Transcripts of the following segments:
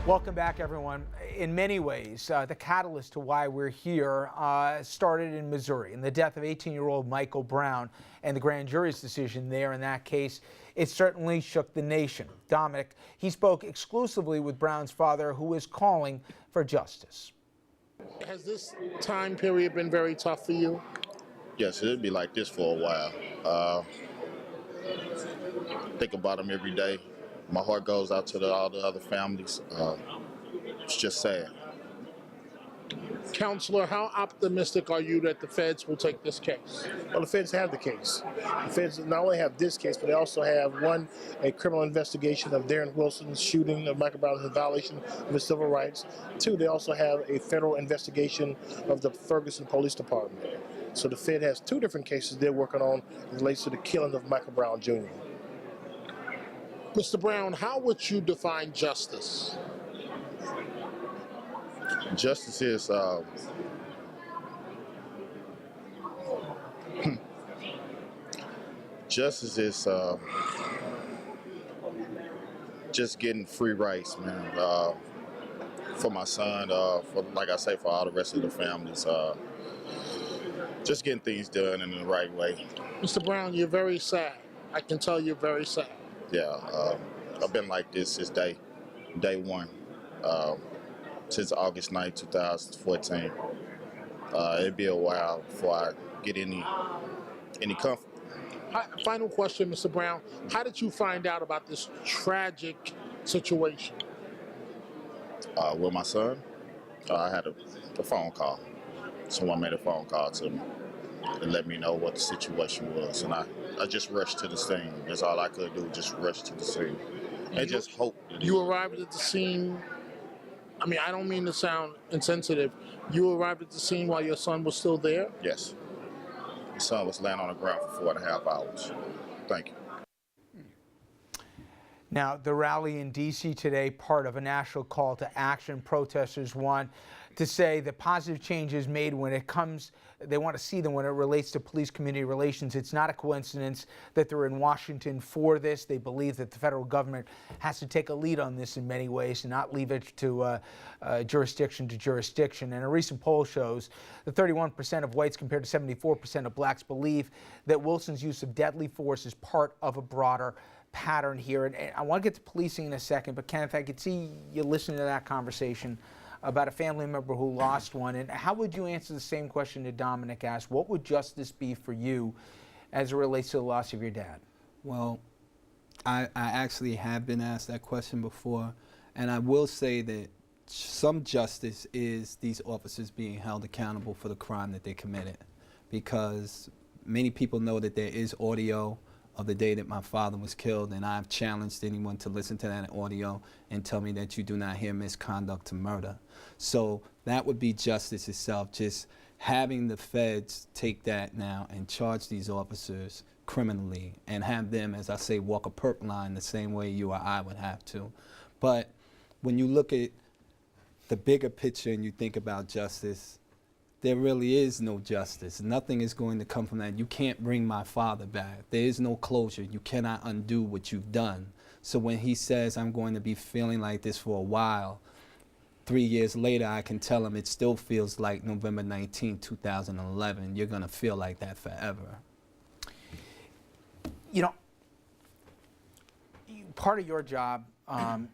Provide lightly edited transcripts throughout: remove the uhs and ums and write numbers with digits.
Welcome back, everyone. In many ways, the catalyst to why we're here started in Missouri, in the death of 18-year-old Michael Brown and the grand jury's decision there in that case. It certainly shook the nation. Dominic, he spoke exclusively with Brown's father, who is calling for justice. Has this time period been very tough for you? Yes, it'll be like this for a while. Think about him every day. My heart goes out to all the other families. It's just sad. Counselor, how optimistic are you that the feds will take this case? Well, the feds have the case. The feds not only have this case, but they also have, one, a criminal investigation of Darren Wilson's shooting of Michael Brown in violation of his civil rights. Two, they also have a federal investigation of the Ferguson Police Department. So the Fed has two different cases they're working on that relates to the killing of Michael Brown Jr. Mr. Brown, how would you define justice? Justice is justice is just getting free rights, man. For my son, for, like I say, for all the rest of the families. Just getting things done in the right way. Mr. Brown, you're very sad. I can tell you're very sad. Yeah, I've been like this since day one, since August 9, 2014. It'd be a while before I get any comfort. Final question, Mr. Brown. How did you find out about this tragic situation? With my son, I had a phone call. Someone made a phone call to me and let me know what the situation was, and I just rushed to the scene. That's all I could do, just rush to the scene and just hope. You arrived at the scene. I mean, I don't mean to sound insensitive. You arrived at the scene while your son was still there? Yes. My son was laying on the ground for 4.5 hours. Thank you. Now, the rally in D.C. today, part of a national call to action. Protesters want to say that positive changes made when it comes, they want to see them when it relates to police-community relations. It's not a coincidence that they're in Washington for this. They believe that the federal government has to take a lead on this in many ways and not leave it to jurisdiction to jurisdiction. And a recent poll shows that 31% of whites compared to 74% of blacks believe that Wilson's use of deadly force is part of a broader pattern here. And I want to get to policing in a second, but Kenneth, I could see you listening to that conversation about a family member who lost one. And how would you answer the same question that Dominic asked? What would justice be for you as it relates to the loss of your dad? Well, I actually have been asked that question before, and I will say that some justice is these officers being held accountable for the crime that they committed, because many people know that there is audio of the day that my father was killed, and I've challenged anyone to listen to that audio and tell me that you do not hear misconduct to murder. So that would be justice itself, just having the feds take that now and charge these officers criminally and have them, as I say, walk a perk line the same way you or I would have to. But when you look at the bigger picture and you think about justice, there really is no justice. Nothing is going to come from that. You can't bring my father back. There is no closure. You cannot undo what you've done. So when he says, I'm going to be feeling like this for a while, 3 years later, I can tell him it still feels like November 19, 2011. You're going to feel like that forever. You know, part of your job,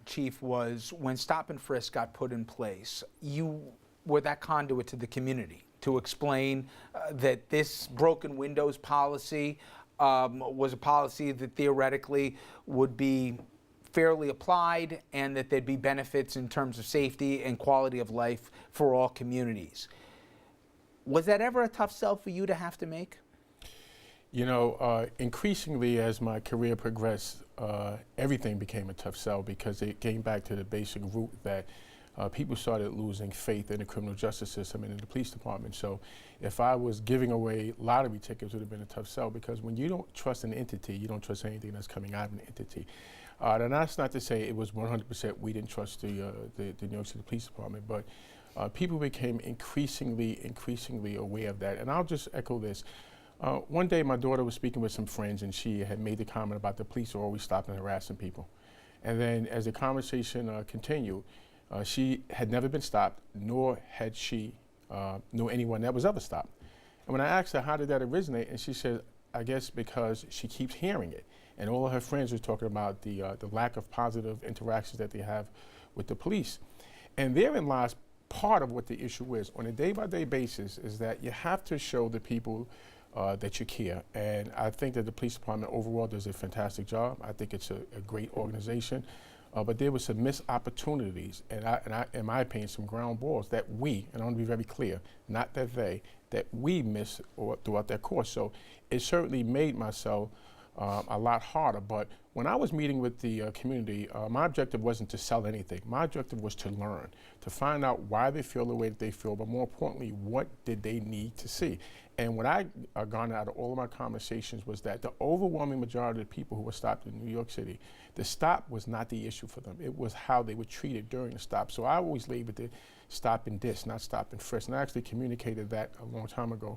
Chief, was when stop and frisk got put in place, you were that conduit to the community to explain that this broken windows policy was a policy that theoretically would be fairly applied and that there'd be benefits in terms of safety and quality of life for all communities. Was that ever a tough sell for you to have to make? You know, increasingly as my career progressed, everything became a tough sell because it came back to the basic root that people started losing faith in the criminal justice system and in the police department. So if I was giving away lottery tickets, it would have been a tough sell, because when you don't trust an entity, you don't trust anything that's coming out of an entity. And that's not to say it was 100% we didn't trust the New York City Police Department, but people became increasingly aware of that. And I'll just echo this. One day my daughter was speaking with some friends, and she had made the comment about the police are always stopping and harassing people. And then as the conversation continued, She had never been stopped, nor had she knew anyone that was ever stopped. And when I asked her, how did that originate? And she said, I guess because she keeps hearing it. And all of her friends were talking about the lack of positive interactions that they have with the police. And therein lies part of what the issue is. On a day-by-day basis is that you have to show the people that you care. And I think that the police department overall does a fantastic job. I think it's a great organization. But there were some missed opportunities, and I, in my opinion, some ground balls that we, and I want to be very clear, not that they, that we missed throughout that course. So it certainly made myself a lot harder. But when I was meeting with the community, my objective wasn't to sell anything. My objective was to learn, to find out why they feel the way that they feel, but more importantly, what did they need to see? And what I garnered out of all of my conversations was that the overwhelming majority of the people who were stopped in New York City, the stop was not the issue for them. It was how they were treated during the stop. So I always labeled it stop and diss, not stop and frisk. And I actually communicated that a long time ago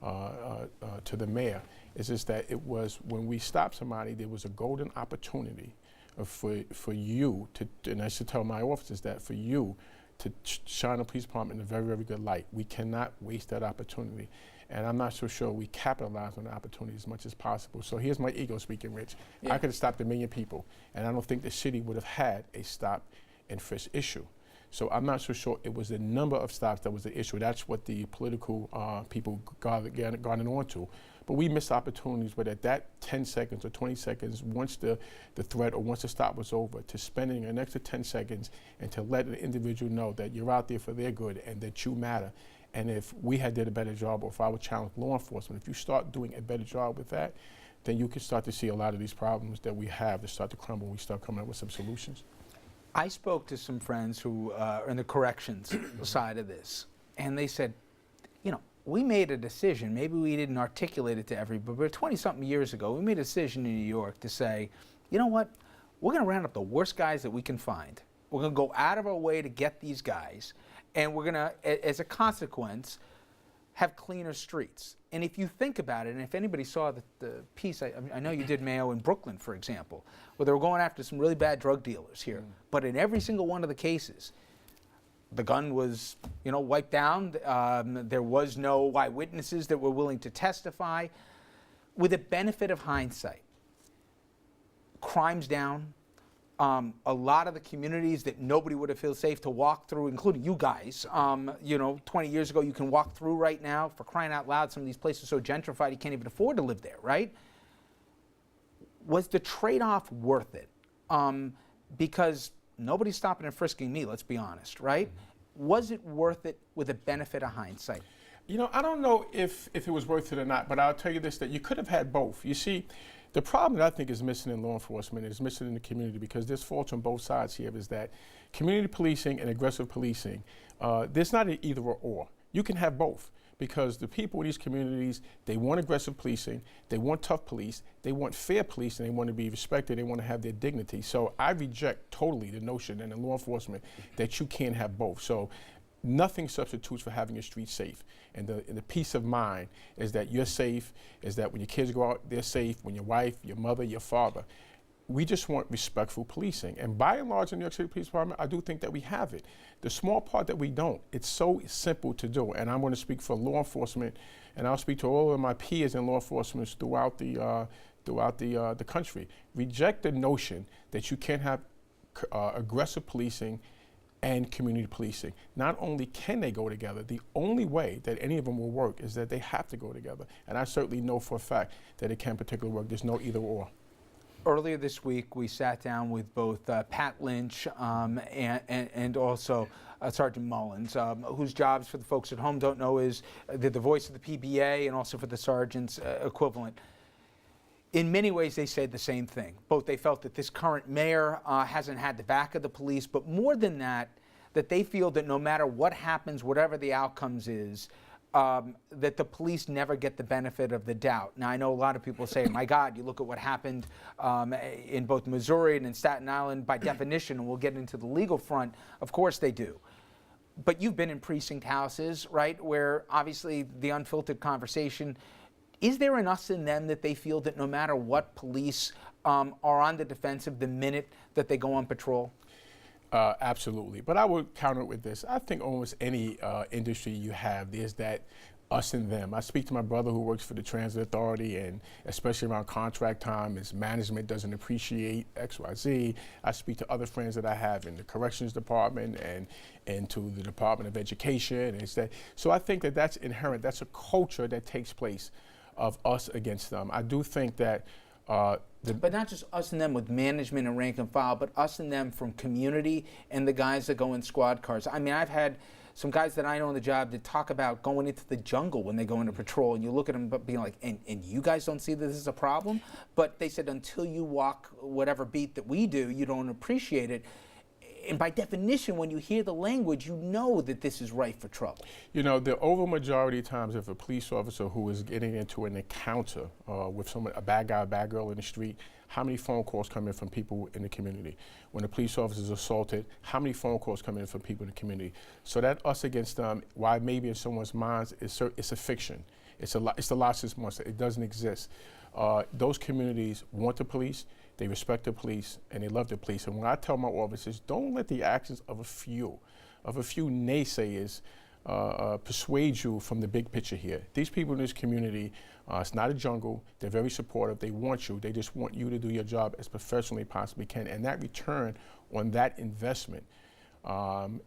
to the mayor. It's just that it was when we stopped somebody, there was a golden opportunity for you to, and I should tell my officers that, for you to shine the police department in a very, very good light. We cannot waste that opportunity. And I'm not so sure we capitalize on the opportunity as much as possible. So here's my ego speaking, Rich. Yeah. I could have stopped 1 million people, and I don't think the city would have had a stop and frisk issue. So I'm not so sure it was the number of stops that was the issue. That's what the political people got on to. But we missed opportunities where at that 10 seconds or 20 seconds, once the threat or once the stop was over, to spending an extra 10 seconds and to let an individual know that you're out there for their good and that you matter. And if we had did a better job, or if I would challenge law enforcement, if you start doing a better job with that, then you can start to see a lot of these problems that we have to start to crumble. We start coming up with some solutions. I spoke to some friends who are in the corrections side of this, and they said, you know, we made a decision, maybe we didn't articulate it to everybody, but 20-something years ago, we made a decision in New York to say, you know what, we're going to round up the worst guys that we can find. We're going to go out of our way to get these guys, and we're going to, as a consequence, have cleaner streets. And if you think about it, and if anybody saw the piece, I know you did, Mayo, in Brooklyn, for example, where they were going after some really bad drug dealers here. But in every single one of the cases, the gun was, you know, wiped down. There was no eyewitnesses that were willing to testify. With the benefit of hindsight, crime's down. A lot of the communities that nobody would have felt safe to walk through, including you guys, you know, 20 years ago, you can walk through right now. For crying out loud, some of these places are so gentrified you can't even afford to live there, right? Was the trade-off worth it? Because nobody's stopping and frisking me, let's be honest, right? Was it worth it with the benefit of hindsight? You know, I don't know if it was worth it or not, but I'll tell you this, that you could have had both. You see, the problem that I think is missing in law enforcement, is missing in the community, because there's faults on both sides here, is that community policing and aggressive policing, there's not an either or. You can have both, because the people in these communities, they want aggressive policing, they want tough police, they want fair police, and they want to be respected, they want to have their dignity. So I reject totally the notion in law enforcement that you can't have both. So nothing substitutes for having your streets safe. And the peace of mind is that you're safe, is that when your kids go out, they're safe, when your wife, your mother, your father. We just want respectful policing. And by and large, in the New York City Police Department, I do think that we have it. The small part that we don't, it's so simple to do. And I'm going to speak for law enforcement, and I'll speak to all of my peers in law enforcement throughout the country. Reject the notion that you can't have aggressive policing and community policing. Not only can they go together, the only way that any of them will work is that they have to go together. And I certainly know for a fact that it can particularly work. There's no either or. Earlier this week, we sat down with both Pat Lynch and also Sergeant Mullins, whose jobs, for the folks at home don't know, is the voice of the PBA and also for the sergeant's equivalent. In many ways, they said the same thing. Both they felt that this current mayor hasn't had the back of the police, but more than that, that they feel that no matter what happens, whatever the outcomes is, that the police never get the benefit of the doubt. Now, I know a lot of people say, my God, you look at what happened in both Missouri and in Staten Island, by definition, and we'll get into the legal front, of course they do. But you've been in precinct houses, right, where obviously the unfiltered conversation, is there an us and them that they feel that no matter what, police are on the defensive the minute that they go on patrol? Absolutely. But I would counter it with this. I think almost any industry you have, there's that us and them. I speak to my brother who works for the Transit Authority, and especially around contract time, his management doesn't appreciate X, Y, Z. I speak to other friends that I have in the Corrections Department and to the Department of Education. And so I think that that's inherent. That's a culture that takes place of us against them. I do think that but not just us and them with management and rank and file, but us and them from community and the guys that go in squad cars. I mean, I've had some guys that I know on the job that talk about going into the jungle when they go into patrol, and you look at them being like, and you guys don't see that this is a problem? But they said until you walk whatever beat that we do, you don't appreciate it. And by definition, when you hear the language, you know that this is rife for trouble. You know, the majority of times if a police officer who is getting into an encounter with a bad guy, a bad girl in the street, how many phone calls come in from people in the community? When a police officer is assaulted, how many phone calls come in from people in the community? So that us against them, why maybe in someone's minds, it's a fiction. It's the lobster's monster. It doesn't exist. Those communities want the police, they respect the police, and they love the police. And when I tell my officers, don't let the actions of a few naysayers persuade you from the big picture here. These people in this community, it's not a jungle. They're very supportive. They want you. They just want you to do your job as professionally possibly can. And that return on that investment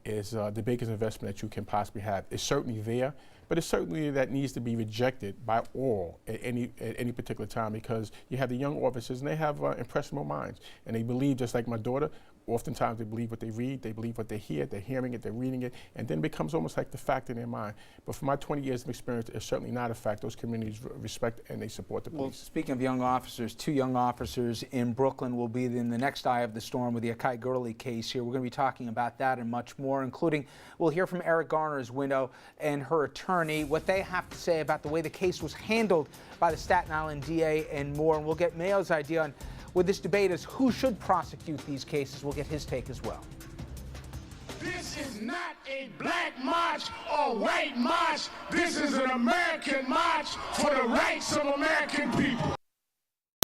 is the biggest investment that you can possibly have. It's certainly there, but it's certainly that needs to be rejected by all at any particular time, because you have the young officers and they have impressionable minds, and they believe, just like my daughter, oftentimes they believe what they read, they believe what they hear, they're hearing it, they're reading it, and then it becomes almost like the fact in their mind. But for my 20 years of experience, it's certainly not a fact. Those communities respect and they support the police. Well, speaking of young officers, 2 young officers in Brooklyn will be in the next eye of the storm with the Akai Gurley case here. We're going to be talking about that and much more, including we'll hear from Eric Garner's widow and her attorney, what they have to say about the way the case was handled by the Staten Island DA and more. And we'll get Mayo's idea on with this debate is who should prosecute these cases. We'll get his take as well. This is not a black march or white march. This is an American march for the rights of American people.